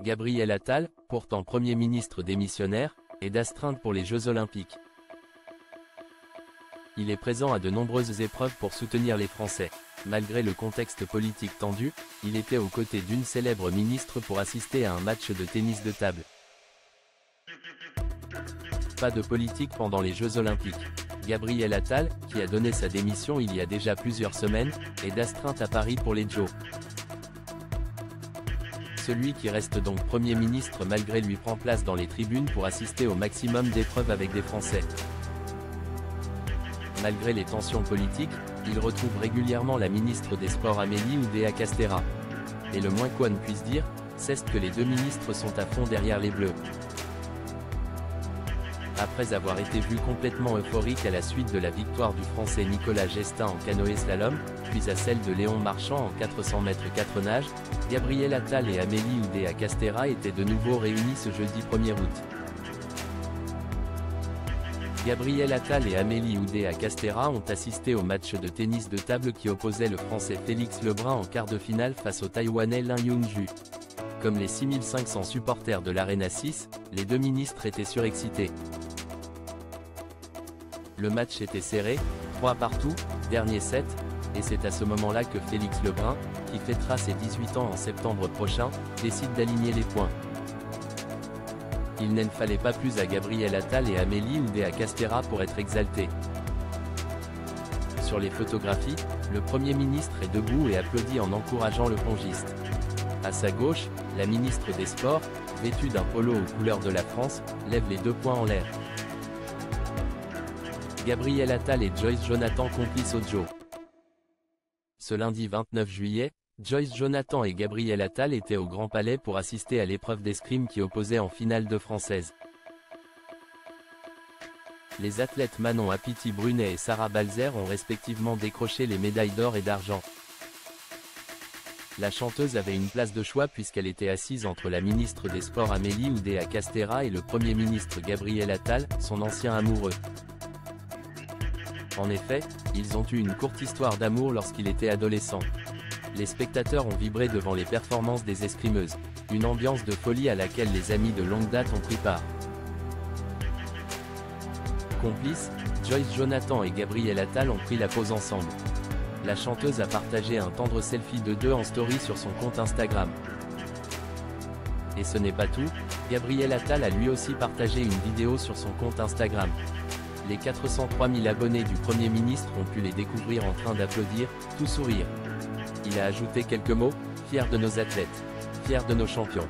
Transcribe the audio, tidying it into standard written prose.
Gabriel Attal, pourtant Premier ministre démissionnaire, est d'astreinte pour les Jeux Olympiques. Il est présent à de nombreuses épreuves pour soutenir les Français. Malgré le contexte politique tendu, il était aux côtés d'une célèbre ministre pour assister à un match de tennis de table. Pas de politique pendant les Jeux Olympiques. Gabriel Attal, qui a donné sa démission il y a déjà plusieurs semaines, est d'astreinte à Paris pour les Jeux. Celui qui reste donc Premier ministre malgré lui prend place dans les tribunes pour assister au maximum d'épreuves avec des Français. Malgré les tensions politiques, il retrouve régulièrement la ministre des Sports Amélie Oudéa-Castéra. Et le moins qu'on puisse dire, c'est que les deux ministres sont à fond derrière les Bleus. Après avoir été vu complètement euphorique à la suite de la victoire du Français Nicolas Gestin en canoë-slalom, puis à celle de Léon Marchand en 400 mètres 4 nages, Gabriel Attal et Amélie Oudéa-Castéra étaient de nouveau réunis ce jeudi 1er août. Gabriel Attal et Amélie Oudéa-Castéra ont assisté au match de tennis de table qui opposait le Français Félix Lebrun en quart de finale face au Taïwanais Lin Yunju. Comme les 6500 supporters de l'Arena 6, les deux ministres étaient surexcités. Le match était serré, 3 partout, dernier set, et c'est à ce moment-là que Félix Lebrun, qui fêtera ses 18 ans en septembre prochain, décide d'aligner les points. Il n'en fallait pas plus à Gabriel Attal et Amélie Oudéa-Castéra pour être exaltés. Sur les photographies, le Premier ministre est debout et applaudit en encourageant le pongiste. À sa gauche, la ministre des Sports, vêtue d'un polo aux couleurs de la France, lève les 2 poings en l'air. Gabriel Attal et Joyce Jonathan complices au Jeux. Ce lundi 29 juillet, Joyce Jonathan et Gabriel Attal étaient au Grand Palais pour assister à l'épreuve d'escrime qui opposait en finale deux Françaises. Les athlètes Manon Apiti-Brunet et Sarah Balzer ont respectivement décroché les médailles d'or et d'argent. La chanteuse avait une place de choix puisqu'elle était assise entre la ministre des Sports Amélie Oudéa-Castéra et le Premier ministre Gabriel Attal, son ancien amoureux. En effet, ils ont eu une courte histoire d'amour lorsqu'il était adolescent. Les spectateurs ont vibré devant les performances des escrimeuses, une ambiance de folie à laquelle les amis de longue date ont pris part. Complices, Joyce Jonathan et Gabriel Attal ont pris la pose ensemble. La chanteuse a partagé un tendre selfie de deux en story sur son compte Instagram. Et ce n'est pas tout, Gabriel Attal a lui aussi partagé une vidéo sur son compte Instagram. Les 403 000 abonnés du Premier ministre ont pu les découvrir en train d'applaudir, tout sourire. Il a ajouté quelques mots, fiers de nos athlètes, fiers de nos champions.